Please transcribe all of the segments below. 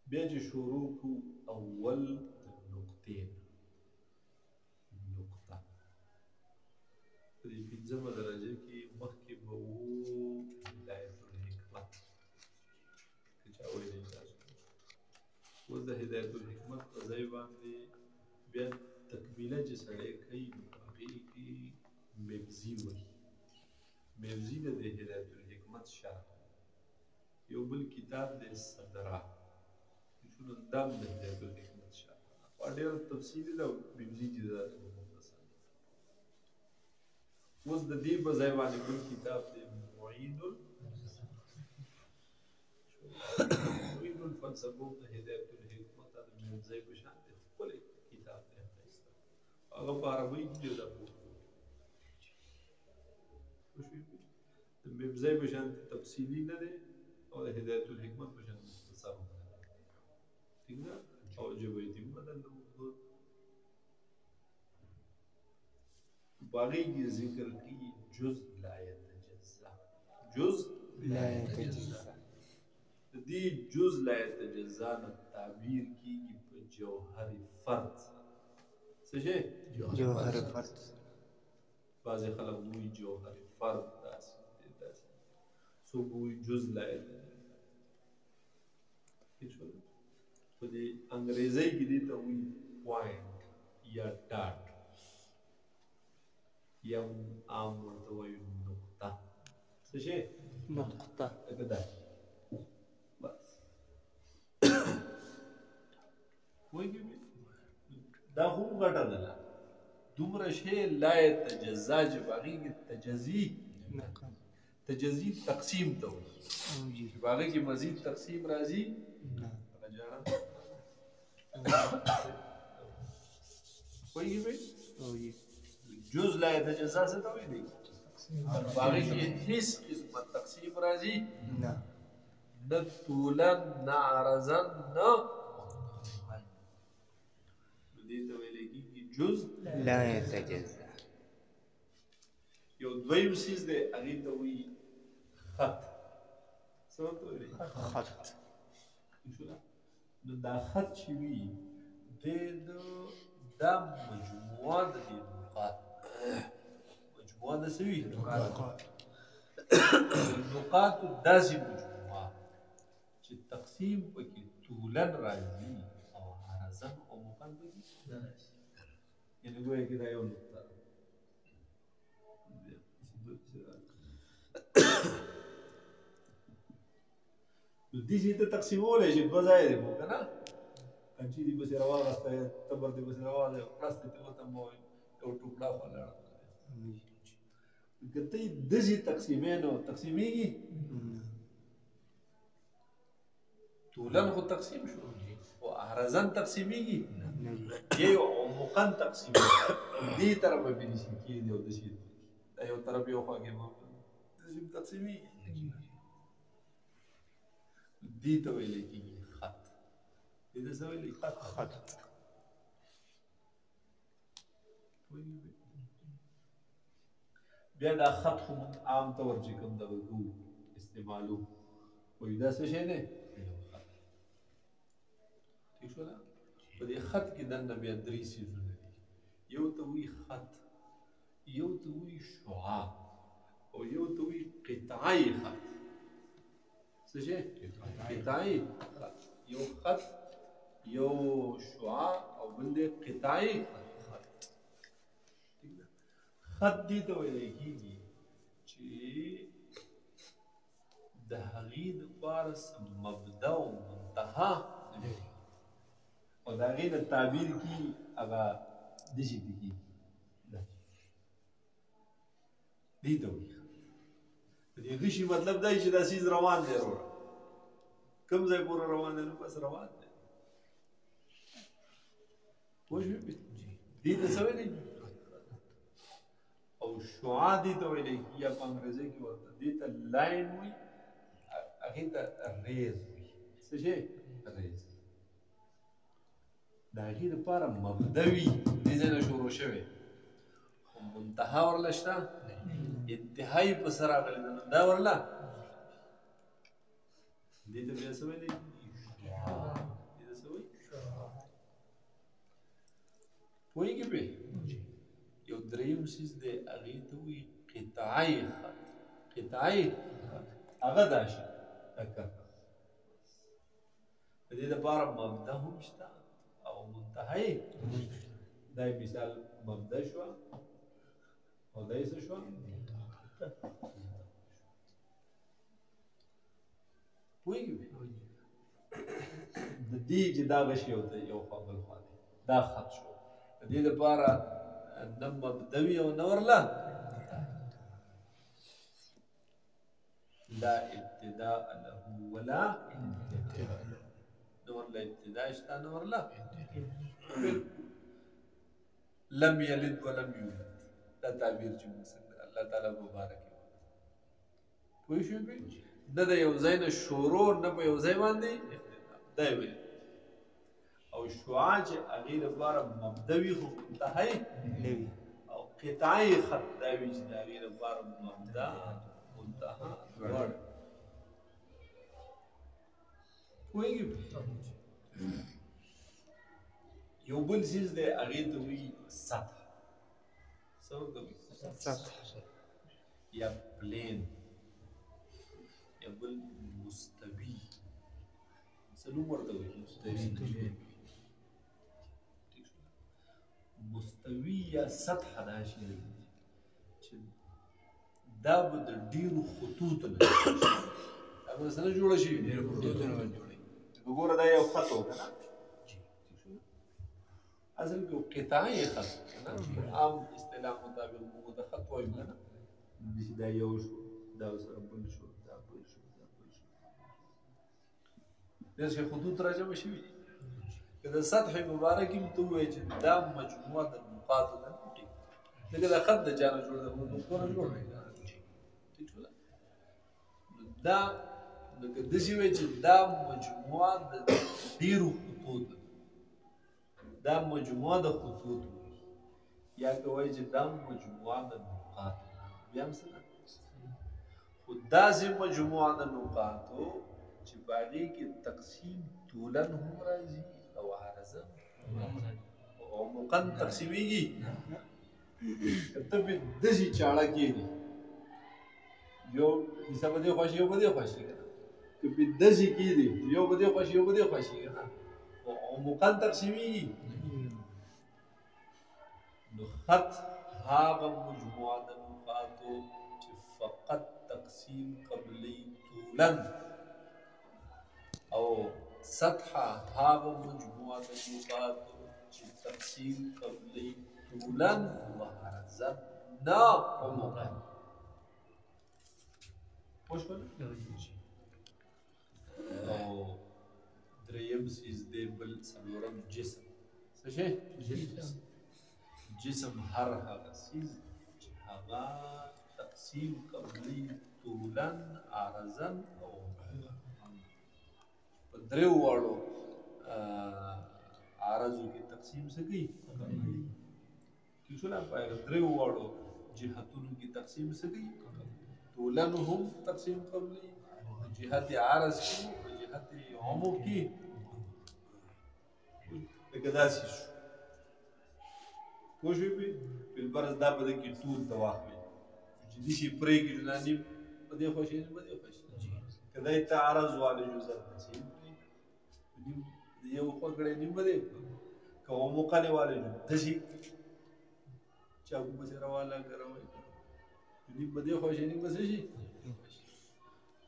بیا چې شروع کو اول نقطې نقطه په دې پنځمه درجه کې مخکې به وو هدایت الحکمت که چا ویلی تاسو اوس د هدایت الحکمت په ځای باندې بیا تکمیله چې سړی کوي نو په هغې کې مبزي وایي مبزي د هدایت الحکمت شرح یو بل کتاب دی صدره شنو دام د هدایت الحکمت شرح په ډېر تفصیلي ده مبزي چې ده مختصر اوس د دې په ځای باندې بل کتاب دی معین الفلسفه د هدایت الحکمت د مبزي په شان دی خپل کتاب دی هغه په عربي کې ده د مبزي په شان تفصیلي نه دی او د هدایت الحکمت په شان مختصر نه دی ٹھیک ده او جبه یې بدل نه وکړو باغی کی ذکر کی جز لا يتجزا جز لا يتجزا دی جز لا يتجزا نه تعبیر کیږي په جوهر فرد څه شي جوهر فرد بعض خلک وایي جوهر فرد داسې څوک وایي جز لا يتجزا په دې انګریزي کې دې ته وایي پوینټ یا ډاټ یا عام ورته وایي نقطه څه شی نقطه لکه دا بس وایي دا خو ګټه نه ده دومره شی لا يتجزا چې په هغې کې تجزي تقسیم ته وایي چې په هغې کې مزید تقسیم راځي پوهېږئ جز لا يتجزا څه ته وایي په هغې کې هېڅ قسمه تقسیم راځي نه طولا نه عرضا نه دې ته ویلی کېږي جز لا يتجزا یو دویم څیز دی هغې ته وایي خط څه ورته ویلی خط نو دا خط چې وي دا مجموعه د دې نقاط مجموعه د څه وي نقاطو داسې مجموعه چې تقسیم پکې طولا راځي او عرضا او مقام پکې نه راځي یعنې ګویا کې دا یو نقطه ده نو دې ته تقسیمولی شي دوه ځایه دی خو که نه کنچي دې پسې راواغسته تبر دې پسې راواغی کړس دې ته وتمبوی یو ټوکړه خوا لاړه که ته یې داسې تقسیمې نو تقسیمېږي طولا خو تقسیم شو خو عرضا تقسیمېږي یا یو عمقا تقسیمېږي دې طرفه پې نشي کېدی او داسې دا یو طرف یو خوا کې داسې تقسیمېږي دې ته ویلی کېږي خط دې ته څه ویلی خط بیا دا خط خو موږ عام طور چې کوم دغه کوو استعمالو وایي دا څه شی دی خط ٹھیک شوله په دې خط کې دننه بیا درې څیزونه دي یو ته وایي خط یو ته وایي شعاع او یو ته وایي قطعی خط څه شی قطعی خط یو خط یو شعاع او بل دی قطعی خط خط دې ته ویلی کېږي چې د هغې دپاره څه مبدا او منتها او د هغې نه تعبیر کېږي هغه داسې ته کېږي دې ته وایي د دې غشي مطلب دا چې دا څیز روان دی وروره کوم ځای پورې روان دی نو بس روان دی پوه شوې دې ته څه ویلی او شعاع دې ته ویلی کېږي یا په انګریزۍ کې ورته دې ته لاین وایي هغې ته ریز وایي څه شی ریز د هغې دپاره مبدا وي دې ځای نه شروع شوی خو منتها ورله شته انتهایی په سر راغلی ده نو دا ورله دې ته بیا څه ویلی پوهېږي پرې یو دریم څیز دی هغې ته وایي قطعی خط قطعی هغه دا شي دا کرښه د دې دپاره مبدا هم شته او منتهه یې دا مثال مبدا شوه او دا یې څه شوه پوهېږي د دې چې دغه شی یو خوا بل خوا دی دا خط شو د دې دپاره نه مبدا وي او نه ورله لا ابتداء له ولا انتهاء له نه ورله ابتداء شته نه ورله لم یلد ولم یولد دا تعبیر چې موږ الله تعالی مبارک پوه شوې پرې نه د یو ځای نه شروع نه په یو ځای باندې دا یې ویل او شعاع چې هغې لپاره مبدا وي خو منتهه یې نه وي او قطعی خط دا وي چې د هغې لپاره مبدا منتهه دواړه پوهېږي یو بل څیز دی هغې ته وایي سطح څه ورته وایي سطح یا پلین یا بل مستوي څه نوم ورته وایي مستوي یا سطح دا شی دی چې دا به د ډېرو خطوطو نه دا به څه نه جوړه شي ډېرو خطوطو نه جوړوي وګوره دا یو خط و که نه اصل کې یو قطعی خط عام اصطلاح مطابق موږ د خط وایو که نه دا یو شو دا سره بل شو دا بل شو دا بل شو داسې خطوط راجمع شوي دي که د سطح مبارک هم ته ووایې چې دا مجموعه د نقاطو ده لکه دا خط د چا نه جوړ دی نقطو نه جوړ دی دا لکه داسې وایي چې دا مجموعه د ډېرو خطوطو دا مجموعه د خطوطو یا که وایي چې دا مجموعه د نقاطو بیا هم څه ده خو داسې مجموعه د نقاطو چې په هغې کې تقسیم طولا هم راځي او عرضا او مقن تقسیمیږي که ته پرې داسې چاړه کښېږدي یو حصه به دې خوا شي یو به دې خوا شي که نه که پرې داسې کښېږدي یو به دې خوا شي یو به دې خوا شي که نه او مقن تقسیمیږي نو خط هغه مجموعه د نقاطو چې فقط تقسیم قبلی طولا او سطح هغه مجموعه د نقاطو چې تقسیم قبلی طولا و عرضا نه عمقا پوه شول او دریم څیز دی بل څلورم جسم څه شی جسم هر هغه څیز چې هغه تقسیم قبلی طولا عرضا او په دریو واړو عرضو کې تقسیم څه کوي ٹھیک شو نه په دریو واړو جهتونو کې تقسیم څه کوي طولا هم تقسیم قبلی جهت عرض کې او جهت عمق کې لکه داسې شو پوه شوې پرې بالفرض دا په ده کې طول ته واخلئ چې داسې پرېږدي نو دا نیم په دې خوا شي نیم په دې خوا شي که دی ته عرض والی جزء داسې نیم یو خوا کړی نیم به دی که عمقا یې والی جو داسې چاقو پسې راواله که روی نیم په دې خوا شي نیم به څه شي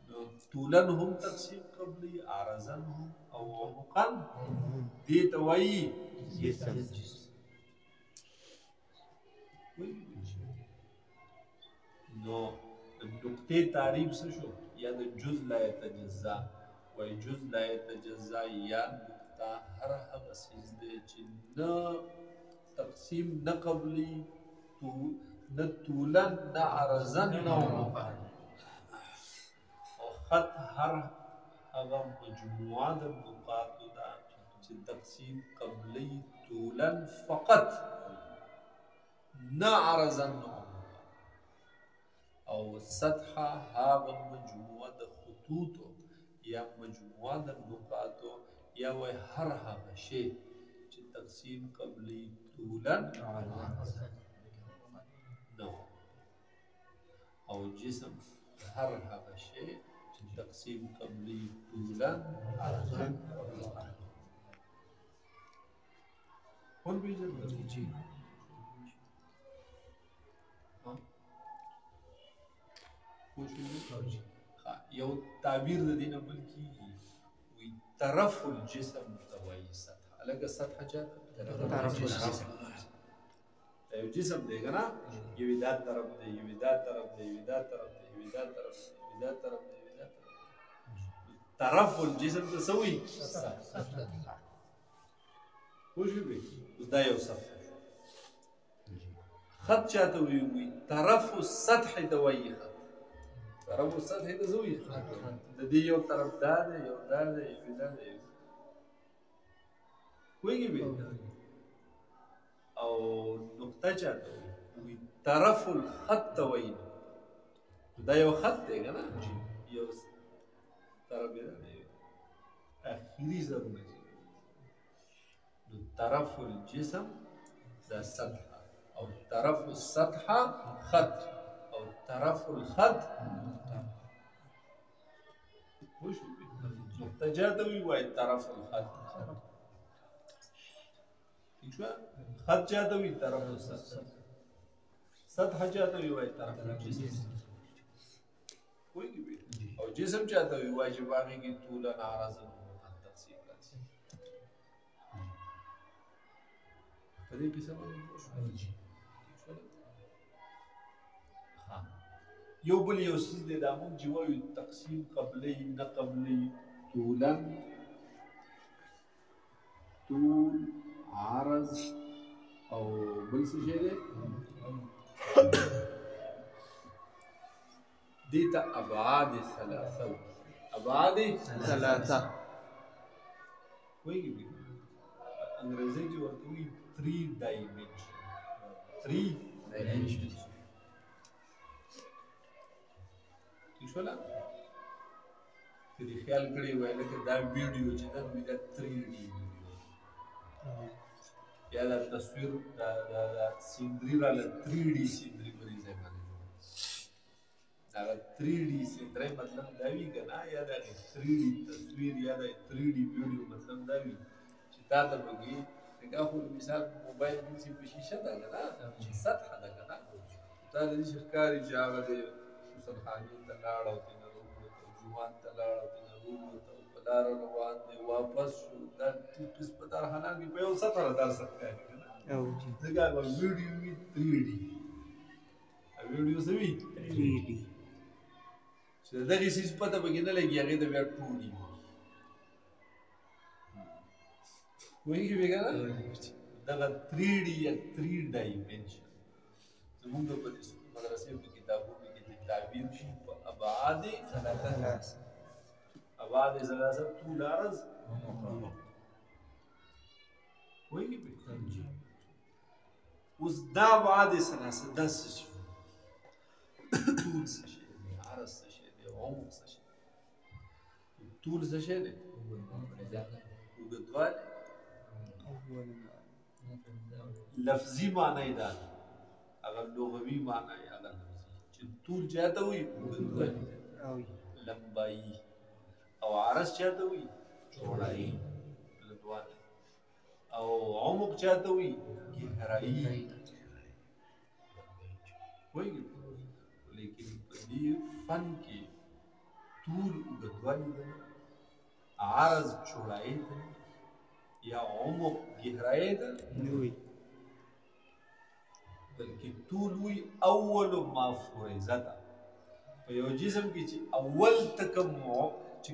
نو طولا هم تقسیم قبلي عرضا هم او عمقا دې ته وایي نو نقطې تعریف څه شو یا د جز لا یتجزا وایي جز لا یتجزا یا نقطه هر هغه څیز دی چې نه تقسیم نه قبلي نه طولا نه عرضا نه عمقا او خط هر هغه مجموعه د نقاطو ده چې تقسیم قبلي طولا فقط نه عرضا نه او سطح هغه مجموعه د خطوطو یا مجموعه د نقاطو یا وایي هر هغه شی چې تقسیم قبلی طولا نو او جسم هر هغه شی چې تقسیم قبلی طولا کون پیژنده جی یو تعبیر د دینه بلکی وی طرف الجسم توای سطح الګ سطح چاته طرف الجسم یو جسم دی کنه یو دا طرف دی یو دا طرف دی یو دا طرف دی یو دا طرف دی یو دا طرف دی یو دا طرف الجسم تسوي خوش به دا یو سطح خط چاته وی طرف السطح توای خط طرف السطح د زوی د دې یو طرف دا دی یو دا دی یو دا دی کویږي به او نقطه چاته وي طرف الخط وایي دا یو خط دی کنه یو طرف دی اخیری ضرورت دی طرف الجسم دا سطح او طرف السطح خط او طرف الخط وش نقطه جاته وي طرف الخط شو خط جاته وي طرف السطح سطح جاته وي طرف الجسم کوئی او جسم جاته وي واجب باغی کی طول عرض تقسیم راځي په دې کې څه وایي یو بل یو سیز دی دا مونږ چې وایو تقسیم قبلی نه قبلی طولا طول عرض او بل څه شی دی دې ته ابعاد ثلاثه ابعاد ثلاثه وایي انګریزي کې ورته وایي 3 dimension شولا کدی خیال کړی وای لکه دا ویډیو چې دا 3D یا دا تصویر دا سیندری را 3D سیندری په دې ځای باندې دا 3D سیندری مطلب دا وی کنه یا دا 3D تصویر یا دا 3D ویډیو مطلب دا وی چې دا ته وګي دا خو مثال موبایل کې په شیشه دا کنه سطح دا کنه دا د ښکاری چې هغه دی سرخانی تلاړ او تینا روغ جوان تلاړ او تینا روغ په لار روان دی واپس شو دا ټیپس په دار حالان کې په یو سفر در سکتا ہے او ځکه هغه ویډیو وی 3D ویډیو سوي 3D چې دغه سیس پته بګی نه لګي هغه د بیا 2D وایي وګړه دغه 3D یا 3 ډایمنشن زموږ په مدرسې کې کتابونو تعبیر شي په ابعاد ثلاثه ابعاد ثلاثه طول عرض وایي به اوس دا ابعاد ثلاثه د څه شي طول څه شي عرض څه شي عمق څه شي طول څه شي دی وګدوال لفظي معنی دا اگر لغوي معنی هغه طول چاته وي لمبائی او عرض چاته وي چوڑائی لدوان او عمق چاته وي گہرائی وایي لیکن په دې فن کې طول وګدوالی ده عرض چوڑائی ده یا عمق گہرائی ده نه وي بلکې طول وی اول ما فرضته په یو جسم کې چې اول تکم چې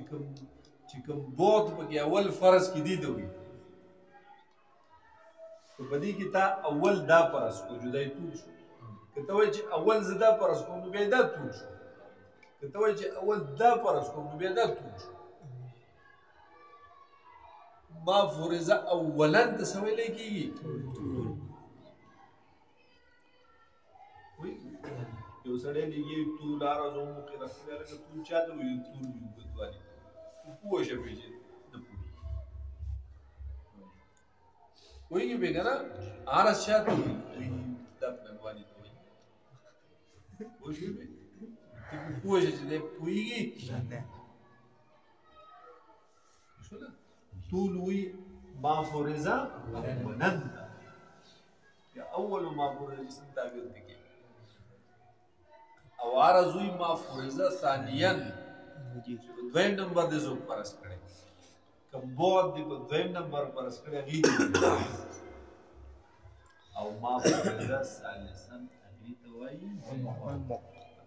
کوم بعد پکې اول فرض کې دی دوی په دې کې تا اول دا فرض کو جدای طول شو کته وای چې اول زدا فرض کو نو بیا دا طول شو کته وای چې اول دا فرض کو نو بیا دا طول شو ما فرضه اولا تسوي لکېږي یو سړی لګي طول عرض عمق رسمي لکه طول چاته وي طول وګدوالي پوه شه پیژې نه پوهېږي وایي به کنه عرض شاته وي دا بنوالي ته وایي پوه شوې به ته پوه شې چې دی پوهېږي شوله طول وي ما فرضه ونن یا اول ما فرضه جسم تعبیر دی کې او عرض وي ما فرضه ثانیا دویم نمبر دې زو پرس کړي کوم بود دې په دویم نمبر پرس کړي غي او ما فرضه ثالثا غي ته وایي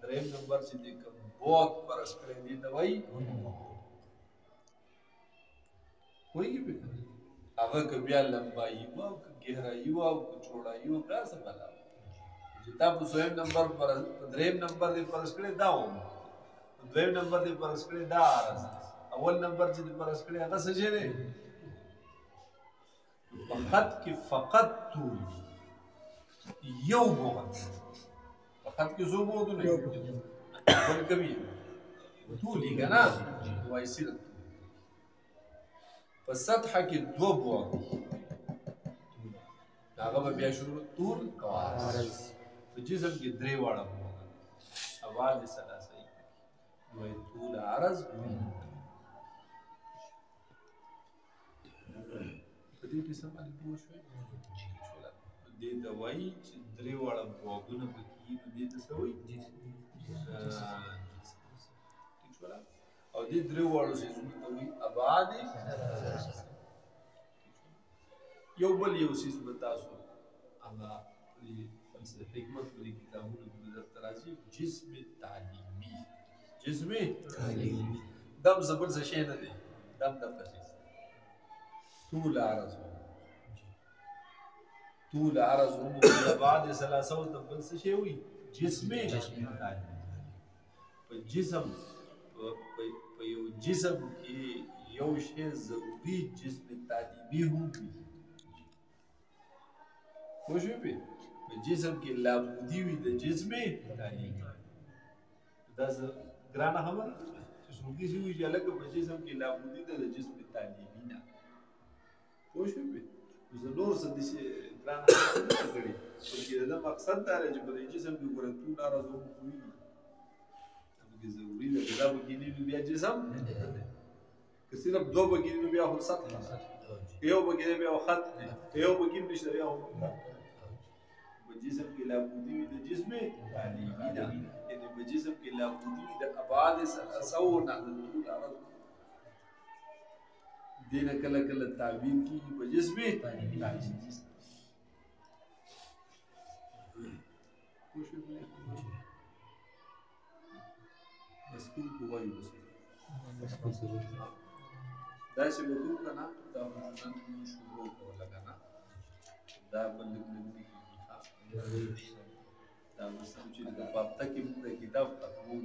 دریم نمبر چې دې کوم بود پرس کړي دې ته وایي وایي به هغه که بیا لمبایي و او که ګهرایي و او که چوړایي و دا څه بلا چې تا په دویم نمبر پر دریم نمبر دې پرس کړي دا و دویم نمبر دې پرس کړي دا عرض اول نمبر چې دې پرس کړي هغه څه دی په خط کې فقط طول یو بوغت په خط کې څو بوغتونه بل کمی طول یې که نه وایي صرف په سطحه کې دوه بوغ هغه به بیا شروع طول او عرض په جسم کې درې واړه بوغ ابعاد ثلاثه وایي طول عرض په دې کې سم باندې پوه شوې دې ته وایي چې درې واړه بوغونه پکې وي نو دې ته څه وایي او دې درې واړو څیزونو ته وایي ابعاد یو بل یو څیز به تاسو هغه حکمت په دې کتابونو کې درته راځي جسم تعلیمي جسم تعلیمي دم زبر څه شی نه دی دم د پسې طول عرض طول عرض هم بعد ثلاثه د بل څه شی وي جسم تعلیمي په جسم په یو جسم کې یو شی ضروري جسم تعلیمي هم وي پوه شوې په جسم کې لابودي وي د جسم تعلیمي دا ګرانه خبره چې څوک دې وي چې هلکه په جسم کې لابودي ده د جسم تعلیمي نه پوه شوې زه نور څه داسې ګرانه خبره نه کړې بلکې د ده مقصد دا دی چې په دې جسم کې ګوره طول عرض هم پوهېږي ضروري ده که دا بګي نه وي بیا جسم که صرف دو بګي نو بیا خو سطح یو بګي دی بیا خط دی یو بګي نشته بیا خو په جسم کې لابودي وي د جسم تعلیمي نه یعنې په جسم کې لابودي وي د ابعاد ثلاثو نه د طول عرض دې نه کله کله تعبیر کېږي په جسم تعلیمي پوه شوې مسکول کو وایو داسې به کوو که نه دا به نن شروع کوو لکه نه دا به لږ لږ نه کېږي دا به سم چې د په هفته کې موږ د کتاب ختمو